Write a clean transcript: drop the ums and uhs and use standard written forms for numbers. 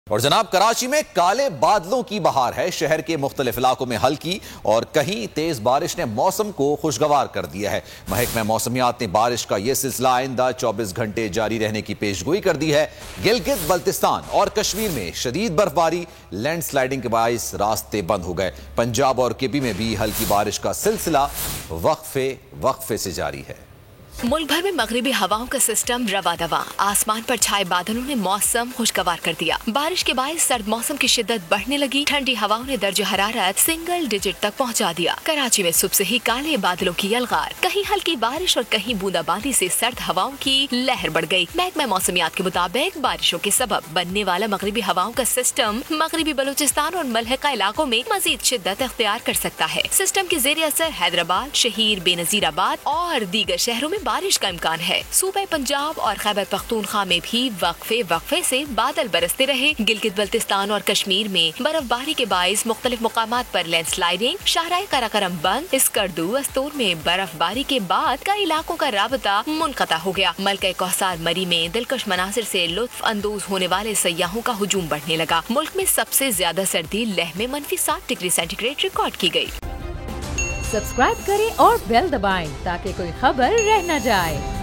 اور جناب کراچی میں کالے بادلوں کی بہار ہے۔ شہر کے مختلف علاقوں میں ہلکی اور کہیں تیز بارش نے موسم کو خوشگوار کر دیا ہے۔ محکمہ موسمیات نے بارش کا یہ سلسلہ آئندہ 24 گھنٹے جاری رہنے کی پیشگوئی کر دی ہے۔ گلگت بلتستان اور کشمیر میں شدید برفباری، لینڈ سلائیڈنگ کے باعث راستے بند ہو گئے۔ پنجاب اور کے پی میں بھی ہلکی بارش کا سلسلہ وقفے سے جاری ہے۔ ملک بھر میں مغربی ہواؤں کا سسٹم رواں دواں، آسمان پر چھائے بادلوں نے موسم خوشگوار کر دیا۔ بارش کے باعث سرد موسم کی شدت بڑھنے لگی، ٹھنڈی ہواؤں نے درجہ حرارت سنگل ڈیجٹ تک پہنچا دیا۔ کراچی میں صبح سے ہی کالے بادلوں کی یلغار، کہیں ہلکی بارش اور کہیں بوندا باندی سے سرد ہواؤں کی لہر بڑھ گئی۔ محکمہ موسمیات کے مطابق بارشوں کے سبب بننے والا مغربی ہواؤں کا سسٹم مغربی بلوچستان اور ملحقہ علاقوں میں مزید شدت اختیار کر سکتا ہے۔ سسٹم کے زیر اثر حیدرآباد، شہیر، بے نظیر آباد اور دیگر شہروں میں بارش کا امکان ہے۔ صوبہ پنجاب اور خیبر پختونخوا میں بھی وقفے سے بادل برستے رہے۔ گلگت بلتستان اور کشمیر میں برف باری کے باعث مختلف مقامات پر لینڈ سلائیڈنگ، شاہراہ قراقرم بند، اسکردو، استور میں برف باری کے بعد کئی علاقوں کا رابطہ منقطع ہو گیا۔ ملکہ کوثر مری میں دلکش مناظر سے لطف اندوز ہونے والے سیاحوں کا ہجوم بڑھنے لگا۔ ملک میں سب سے زیادہ سردی لیہ میں -7 ڈگری سینٹی گریڈ ریکارڈ کی گئی۔ سبسکرائب کریں اور بیل دبائیں تاکہ کوئی خبر رہ نہ جائے۔